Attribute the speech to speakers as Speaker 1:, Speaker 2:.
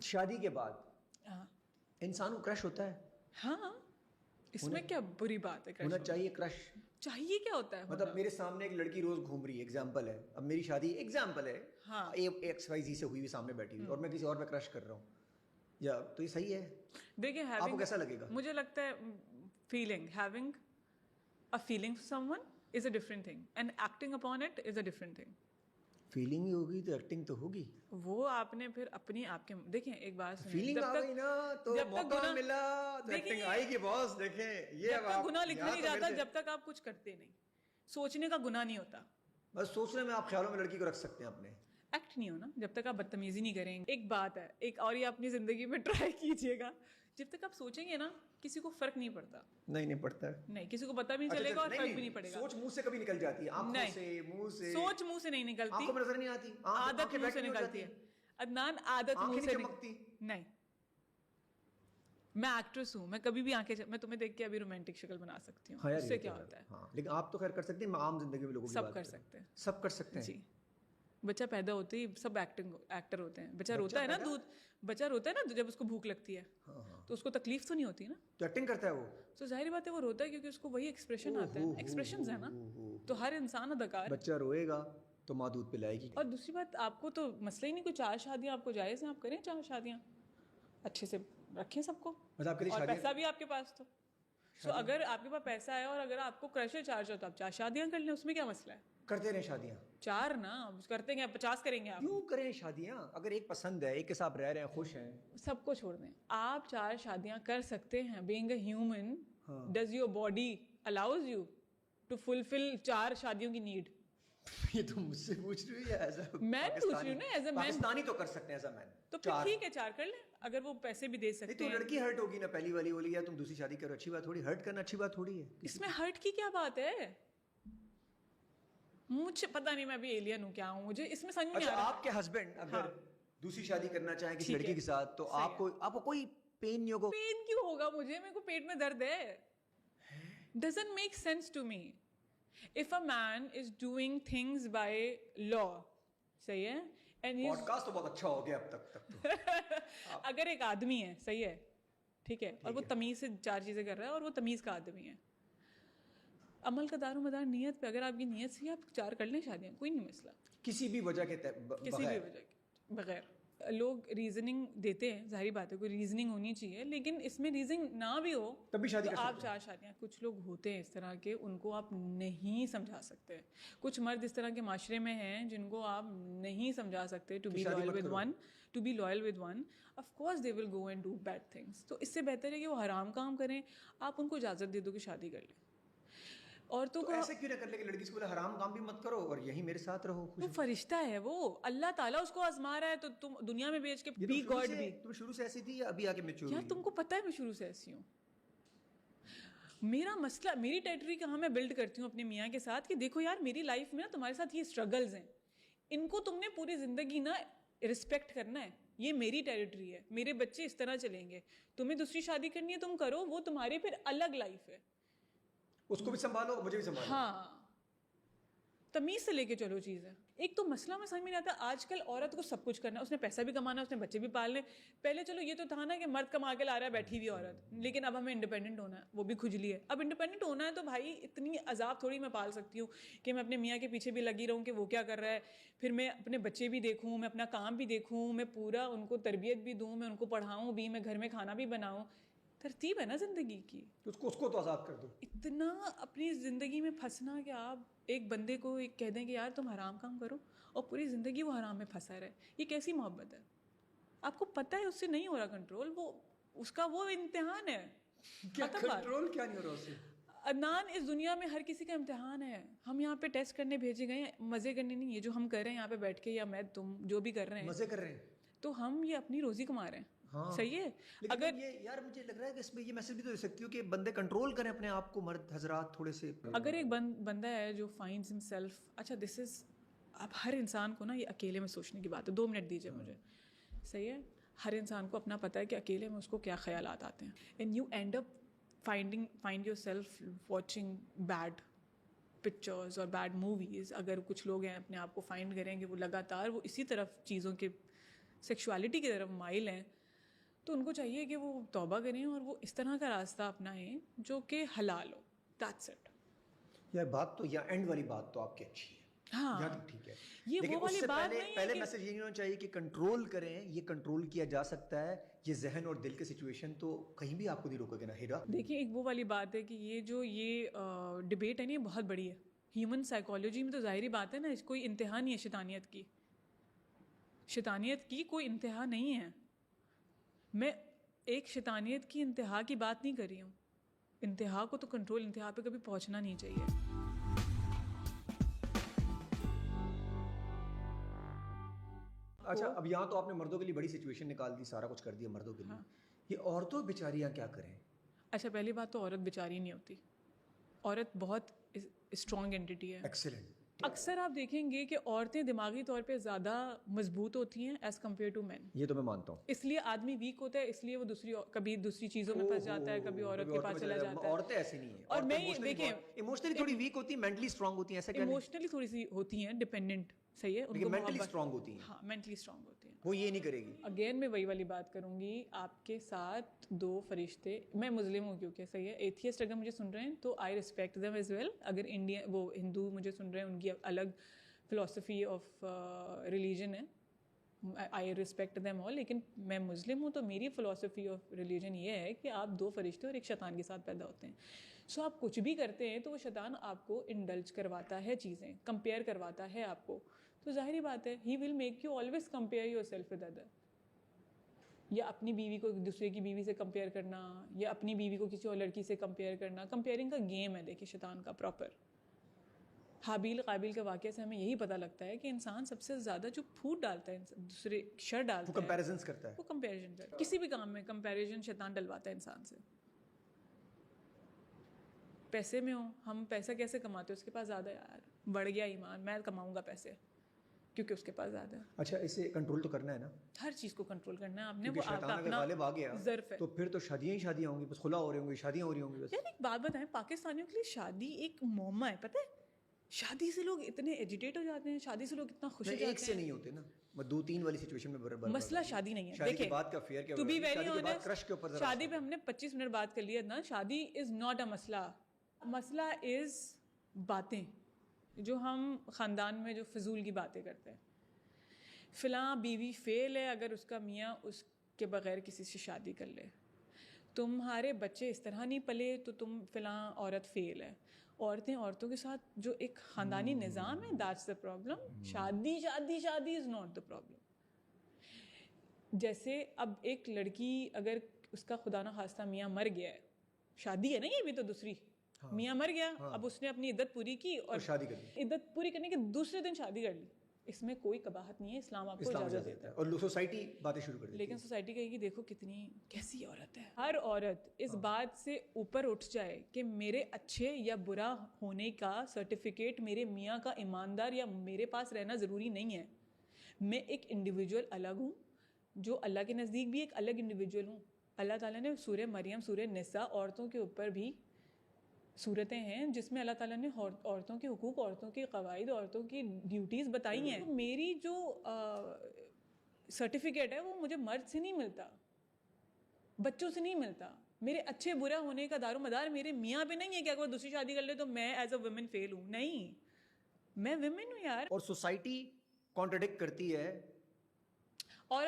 Speaker 1: شادی کے بعد انسان کو کرش ہوتا ہے.
Speaker 2: ہاں اس میں کیا بری بات ہے؟
Speaker 1: ہونا چاہیے کرش.
Speaker 2: چاہیے کیا ہوتا ہے؟
Speaker 1: مطلب میرے سامنے ایک لڑکی روز گھوم رہی ہے, ایگزامپل ہے, اب میری شادی ایگزامپل ہے, ایکس وائی زی سے ہوئی سامنے بیٹھی ہوئی, اور میں کسی اور پہ کرش کر رہا ہوں, یا تو یہ صحیح ہے؟
Speaker 2: دیکھیں
Speaker 1: آپ کو کیسا لگے گا؟
Speaker 2: مجھے لگتا ہے having a feeling for someone is a different thing and acting upon it is a different thing.
Speaker 1: Feeling ہی ہوگی تو ایکٹنگ تو ہوگی.
Speaker 2: وہ آپ نے پھر اپنی آپ کے دیکھیں ایک بات سنیں,
Speaker 1: فیلنگ آ گئی نا تو موقع ملا تو ایکٹنگ آئے گی باس. دیکھیں یہ
Speaker 2: جب تک گناہ لکھا نہیں جاتا, جب تک آپ کچھ کرتے نہیں, سوچنے کا گناہ نہیں ہوتا.
Speaker 1: بس سوچنے میں آپ خیالوں میں لڑکی کو رکھ سکتے ہیں اپنے,
Speaker 2: ایکٹ نہیں ہونا جب تک آپ بدتمیزی نہیں کریں گے. ایک بات ہے, ایک اور یہ اپنی زندگی میں ٹرائی کیجیے گا, جب تک آپ سوچیں گے نا کسی کو فرق نہیں پڑتا.
Speaker 1: نہیں پڑتا ہے,
Speaker 2: نہیں کسی کو پتہ بھی نہیں چلے گا اور فرق بھی نہیں پڑے گا.
Speaker 1: سوچ منہ سے کبھی نکل جاتی ہے, آنکھوں سے, منہ سے.
Speaker 2: سوچ منہ سے نہیں نکلتی,
Speaker 1: آنکھوں میں نظر نہیں آتی,
Speaker 2: عادت منہ سے نکلتی ہے. عدنان عادت منہ سے نکلتی نہیں. میں ایکٹریس ہوں, میں کبھی بھی آنکھیں, میں تمہیں دیکھ کے ابھی رومانٹک شکل بنا سکتی ہوں, اس سے کیا ہوتا ہے؟
Speaker 1: ہاں لیکن آپ تو خیر کر سکتے ہیں, عام زندگی میں لوگوں کی
Speaker 2: سب کر سکتے ہیں,
Speaker 1: سب کر سکتے ہیں.
Speaker 2: جی بچہ پیدا ہوتے ہی سب ایکٹر ہوتے ہیں. بچہ روتا ہے نا, بچہ روتا ہے نا جب اس کو بھوک لگتی ہے, تو اس کو تکلیف تو نہیں ہوتی نا,
Speaker 1: تو ایکٹنگ کرتا ہے وہ.
Speaker 2: تو ظاہر بات ہے وہ روتا ہے کیونکہ اس کو وہی ایکسپریشن آتا ہے. ایکسپریشنز ہے نا, تو ہر انسان اداکار.
Speaker 1: بچہ روئے گا تو ماں دودھ پلائے گی. اور
Speaker 2: دوسری بات, آپ کو تو مسئلہ ہی نہیں, کوئی 4 شادیاں آپ کو جائز ہیں, آپ کریں 4 شادیاں, اچھے سے رکھیں سب کو, اور پیسہ بھی آپ کے پاس. تو اگر آپ کے پاس پیسہ ہے اور اگر آپ کو کرش چارج ہو تو آپ 4 شادیاں کر لیں, اس میں کیا مسئلہ ہے؟
Speaker 1: کرتے رہیں شادیاں.
Speaker 2: 4 نا کرتے ہیں, 50 کریں گے آپ.
Speaker 1: کیوں کریں شادیاں؟ اگر ایک پسند ہے, ایک کے ساتھ رہ رہے ہیں, خوش ہیں,
Speaker 2: سب کو چھوڑ دیں. آپ 4 شادیاں کر سکتے ہیں. Being a human, does your body allows you to fulfil 4 شادیوں کی نیڈ؟
Speaker 1: یہ تو مجھ سے پوچھ رہی ہے,
Speaker 2: میں پوچھ رہی ہوں نا, ایز اے مین.
Speaker 1: پاکستانی تو کر سکتے ہیں ایز اے مین,
Speaker 2: تو پھر ٹھیک ہے 4 کر لیں, اگر وہ پیسے بھی دے سکتے ہیں.
Speaker 1: تو لڑکی ہرٹ ہوگی نا, پہلی والی بولی یا تم دوسری شادی کرو, اچھی بات تھوڑی, ہرٹ کرنا اچھی بات تھوڑی ہے.
Speaker 2: اس میں ہرٹ کی کیا بات ہے؟ مجھے پتا نہیں, میں ابھی ایلین ہوں کیا ہوں, مجھے اس میں سمجھ نہیں آ رہا.
Speaker 1: آپ کے ہسبینڈ اگر دوسری شادی کرنا چاہیں کسی لڑکی کے ساتھ, تو آپ کو کوئی پین نہیں ہوگا؟
Speaker 2: پین کیوں ہوگا مجھے؟ میرے کو پیٹ میں درد ہے. Doesn't make sense to me. If a man is doing things by law, صحیح ہے, and
Speaker 1: پوڈ کاسٹ تو بہت اچھا ہو گیا اب تک.
Speaker 2: اگر ایک آدمی ہے, صحیح ہے, ٹھیک ہے, اور وہ تمیز سے 4 چیزیں کر رہا ہے, اور وہ تمیز کا آدمی ہے, عمل کا دار و مدار نیت پہ, اگر آپ کی نیت سے آپ 4 کر لیں شادیاں, کوئی نہیں مسئلہ.
Speaker 1: کسی بھی وجہ کے
Speaker 2: بغیر. لوگ ریزننگ دیتے ہیں, ظاہری بات ہے, کوئی ریزننگ ہونی چاہیے, لیکن اس میں ریزننگ نہ بھی ہو
Speaker 1: تب بھی شادی
Speaker 2: تو آپ 4 شادیاں. کچھ لوگ ہوتے ہیں اس طرح کے, ان کو آپ نہیں سمجھا سکتے. کچھ مرد اس طرح کے معاشرے میں ہیں جن کو آپ نہیں سمجھا سکتے to be loyal with one. Of course they will go and do bad things. تو اس سے بہتر ہے کہ وہ حرام کام کریں, آپ ان کو اجازت دے دو کہ شادی کر لیں. عورتوں کو
Speaker 1: ایسے کیوں نہ کر لے کہ لڑکی سے بولے حرام کام بھی مت کرو اور یہی میرے ساتھ رہو.
Speaker 2: وہ فرشتہ ہے, وہ اللہ تعالیٰ اس کو آزما رہا ہے, تو تم دنیا میں بیچ کے بی گاڈ بھی.
Speaker 1: تم شروع سے ایسی تھی یا ابھی آگے میچور ہوئی؟
Speaker 2: یار تم کو پتہ ہے میں شروع سے ایسی ہوں. میرا مسئلہ, میری ٹیریٹری کہاں میں بلڈ کرتی ہوں اپنے میاں کے ساتھ, کہ دیکھو یار میری لائف میں نا تمہارے ساتھ یہ اسٹرگلز ہیں, ان کو تم نے پوری زندگی نا رسپیکٹ کرنا ہے. یہ میری ٹیریٹری ہے, میرے بچے اس طرح چلیں گے. تمہیں دوسری شادی کرنی ہے تم کرو, وہ تمہاری پھر الگ لائف ہے,
Speaker 1: اس کو بھی سنبھالو, مجھے بھی سنبھالو.
Speaker 2: ہاں تمیز سے لے کے چلو چیزیں. ایک تو مسئلہ میں سمجھ میں نہیں آتا, آج کل عورت کو سب کچھ کرنا ہے, اس نے پیسہ بھی کمانا ہے, اس نے بچے بھی پالنے. پہلے چلو یہ تو تھا نا کہ مرد کما کے لا رہا ہے بیٹھی ہوئی عورت, لیکن اب ہمیں انڈیپینڈنٹ ہونا ہے, وہ بھی کھجلی ہے. اب انڈیپینڈنٹ ہونا ہے تو بھائی اتنی عذاب تھوڑی میں پال سکتی ہوں کہ میں اپنے میاں کے پیچھے بھی لگی رہوں کہ وہ کیا کر رہا ہے, پھر میں اپنے بچے بھی دیکھوں, میں اپنا کام بھی دیکھوں, میں پورا ان کو تربیت بھی دوں, میں ان کو پڑھاؤں بھی, میں گھر میں کھانا بھی بناؤں. ترتیب ہے نا زندگی کی,
Speaker 1: اس کو تو آزاد کر دو.
Speaker 2: اتنا اپنی زندگی میں پھنسنا کہ آپ ایک بندے کو ایک کہہ دیں کہ یار تم حرام کام کرو, اور پوری زندگی وہ حرام میں پھنسا رہے, یہ کیسی محبت ہے؟ آپ کو پتہ ہے اس سے نہیں ہو رہا کنٹرول, وہ اس کا وہ امتحان ہے.
Speaker 1: کنٹرول کیا نہیں ہو رہا اس سے؟
Speaker 2: عدنان, اس دنیا میں ہر کسی کا امتحان ہے. ہم یہاں پہ ٹیسٹ کرنے بھیجے گئے ہیں, مزے کرنے نہیں. یہ جو ہم کر رہے ہیں یہاں پہ بیٹھ کے, یا میں تم جو بھی کر رہے ہیں
Speaker 1: مزے کر رہے ہیں,
Speaker 2: تو ہم یہ اپنی روزی کما رہے ہیں.
Speaker 1: ہاں
Speaker 2: صحیح ہے.
Speaker 1: اگر یہ یار مجھے لگ رہا ہے کہ اس میں یہ میسج بھی تو دے سکتی ہوں کہ بندے کنٹرول کریں اپنے آپ کو, مرد حضرات تھوڑے سے.
Speaker 2: اگر ایک بندہ ہے جو فائنڈز ہم سیلف, اچھا دس از, اب ہر انسان کو نا یہ اکیلے میں سوچنے کی بات ہے, 2 منٹ دیجیے مجھے, صحیح ہے. ہر انسان کو اپنا پتہ ہے کہ اکیلے میں اس کو کیا خیالات آتے ہیں, and you end up find yourself watching bad pictures اور بیڈ موویز. اگر کچھ لوگ ہیں اپنے آپ کو فائنڈ کریں گے وہ لگاتار وہ اسی طرف چیزوں کے سیکشوالٹی کی طرف مائل ہیں تو ان کو چاہیے کہ وہ توبہ کریں اور وہ اس طرح کا راستہ اپنائیں جو کہ حلال ہو. That's it.
Speaker 1: یا بات تو یا اینڈ والی بات تو آپ کی اچھی ہے,
Speaker 2: ہاں
Speaker 1: یہاں تک ٹھیک ہے,
Speaker 2: یہ
Speaker 1: لیکن
Speaker 2: وہ والی
Speaker 1: اس سے
Speaker 2: بات نہیں ہے
Speaker 1: پہلے
Speaker 2: کہ
Speaker 1: میسج یہ ہونا چاہیے کہ کنٹرول کریں, یہ کنٹرول کیا جا سکتا ہے, یہ ذہن اور دل کی سچویشن تو کہیں بھی آپ کو نہیں روکے گا نا ہیرا.
Speaker 2: دیکھیں ایک وہ والی بات ہے کہ یہ ڈبیٹ ہے نا, یہ بہت بڑی ہے. ہیومن سائیکالوجی میں تو ظاہری بات ہے نا, کوئی انتہا نہیں ہے شیطانیت کی. شیطانیت کی کوئی انتہا نہیں ہے. میں ایک شیطانیت کی انتہا کی بات نہیں کر رہی ہوں. انتہا کو تو کنٹرول, انتہا پہ کبھی پہنچنا نہیں چاہیے.
Speaker 1: اچھا, اب یہاں تو آپ نے مردوں کے لیے بڑی سچویشن نکال دی, سارا کچھ کر دیا مردوں کے لیے. یہ عورتوں بیچاریاں کیا کریں؟
Speaker 2: اچھا پہلی بات تو عورت بیچاری نہیں ہوتی, عورت بہت اسٹرانگ اینٹی ہے.
Speaker 1: ایکسیلنٹ.
Speaker 2: اکثر آپ دیکھیں گے کہ عورتیں دماغی طور پہ زیادہ مضبوط ہوتی ہیں ایز کمپیئر ٹو مین.
Speaker 1: یہ تو میں مانتا ہوں.
Speaker 2: اس لیے آدمی ویک ہوتا ہے, اس لیے وہ کبھی دوسری چیزوں میں پھنس جاتا ہے, کبھی عورت کے پاس چلا جاتا ہے.
Speaker 1: عورتیں ایسی نہیں ہیں,
Speaker 2: اور میں دیکھیں
Speaker 1: ایموشنلی تھوڑی ویک ہوتی ہیں, مینٹلی اسٹرانگ ہوتی ہیں. ایسا کیا؟
Speaker 2: ایموشنلی تھوڑی سی ہوتی ہیں ڈیپینڈنٹ, صحیح ہے, ان کو
Speaker 1: مینٹلی اسٹرانگ ہوتی ہیں.
Speaker 2: ہاں مینٹلی اسٹرانگ ہوتی ہیں.
Speaker 1: وہ یہ نہیں کرے گی.
Speaker 2: اگین میں وہی والی بات کروں گی, آپ کے ساتھ دو فرشتے, میں مسلم ہوں کیونکہ, صحیح ہے, ایتھیسٹ اگر مجھے سن رہے ہیں تو I respect them as well. اگر انڈیا وہ ہندو مجھے سن رہے ہیں, ان کی الگ فلاسفی آف ریلیجن ہے, آئی ریسپیکٹ دیم آل. لیکن میں مسلم ہوں تو میری فلاسفی آف ریلیجن یہ ہے کہ آپ دو فرشتے اور ایک شیطان کے ساتھ پیدا ہوتے ہیں. سو آپ کچھ بھی کرتے ہیں تو وہ شیطان آپ کو انڈلج کرواتا ہے چیزیں, کمپیئر کرواتا ہے آپ کو. تو ظاہری بات ہے ہی will make you always compare yourself with other. یا اپنی بیوی کو دوسرے کی بیوی سے کمپیئر کرنا, یا اپنی بیوی کو کسی اور لڑکی سے کمپیئر کرنا. کمپیئرنگ کا گیم ہے دیکھیے شیطان کا پراپر. حابیل قابیل کے واقعے سے ہمیں یہی پتہ لگتا ہے کہ انسان سب سے زیادہ جو پھوٹ ڈالتا ہے دوسرے شر ڈالتا ہے,
Speaker 1: وہ کمپیریزنز کرتا ہے.
Speaker 2: وہ کمپیریزن کرتا ہے. کسی بھی کام میں کمپیریزن شیطان ڈلواتا ہے انسان سے. پیسے میں ہوں, ہم پیسہ کیسے کماتے ہیں, اس کے پاس زیادہ ہے یار, بڑھ گیا ایمان, میں کماؤں گا پیسے کیونکہ اس کے پاس زیادہ ہے.
Speaker 1: اچھا, اسے کنٹرول تو کرنا ہے نا,
Speaker 2: ہر چیز کو کنٹرول کرنا ہے آپ نے. وہ
Speaker 1: شیطان اگر غالب آ گیا
Speaker 2: ظرف ہے
Speaker 1: تو پھر تو شادیاں ہی شادیاں ہوں گی, بس خلا ہو رہے ہوں گے, شادیاں ہو رہی ہوں گی بس.
Speaker 2: یار ایک بات بتائیں, پاکستانیوں کے لیے شادی ایک معمہ ہے, پتہ ہے. شادی سے لوگ اتنے ایجیٹیٹ ہو جاتے ہیں, شادی سے لوگ اتنا خوش ہو جاتے ہیں.
Speaker 1: ایک سے نہیں ہوتے نا, دو تین والی سچویشن میں برابر.
Speaker 2: مسئلہ شادی نہیں ہے.
Speaker 1: شادی کے بعد کا افیئر کیا
Speaker 2: ہوگا, شادی کے
Speaker 1: بعد کرش کے اوپر
Speaker 2: شادی پہ ہم نے 25 منٹ بات کر لیا نا. شادی از ناٹ اے مسئلہ. مسئلہ از باتیں جو ہم خاندان میں جو فضول کی باتیں کرتے ہیں. فلاں بیوی فیل ہے اگر اس کا میاں اس کے بغیر کسی سے شادی کر لے. تمہارے بچے اس طرح نہیں پلے تو تم فلاں عورت فیل ہے. عورتیں عورتوں کے ساتھ جو ایک خاندانی نظام ہے, دیٹس دا پرابلم. شادی شادی شادی از ناٹ دا پرابلم. جیسے اب ایک لڑکی اگر اس کا خدا نخواستہ میاں مر گیا ہے, شادی ہے نا یہ بھی تو دوسری, میاں مر گیا, اب اس نے اپنی عدت پوری کی اور
Speaker 1: شادی کر لی,
Speaker 2: عدت پوری کرنے کے دوسرے دن شادی کر لی. اس میں کوئی قباحت نہیں ہے, اسلام آپ کو اجازت دیتا ہے.
Speaker 1: اور سوسائٹی باتیں شروع کر دیتی ہے.
Speaker 2: لیکن سوسائٹی کہے گی دیکھو کتنی کیسی عورت ہے. ہر عورت اس بات سے اوپر اٹھ جائے کہ میرے اچھے یا برا ہونے کا سرٹیفکیٹ میرے میاں کا ایماندار یا میرے پاس رہنا ضروری نہیں ہے. میں ایک انڈیویجول الگ ہوں, جو اللہ کے نزدیک بھی ایک الگ انڈیویجول ہوں. اللہ تعالیٰ نے سورہ مریم, سورہ نساء, عورتوں کے اوپر بھی صورتیں ہیں جس میں اللہ تعالیٰ نے عورتوں کے حقوق, عورتوں کے قواعد, عورتوں کی ڈیوٹیز بتائی ہیں. میری جو سرٹیفکیٹ ہے وہ مجھے مرد سے نہیں ملتا, بچوں سے نہیں ملتا. میرے اچھے برا ہونے کا دار و مدار میرے میاں پہ نہیں ہے کہ اگر وہ دوسری شادی کر لے تو میں ایز اے ویمن فیل ہوں. نہیں, میں ویمن ہوں یار.
Speaker 1: اور سوسائٹی کانٹرڈکٹ کرتی ہے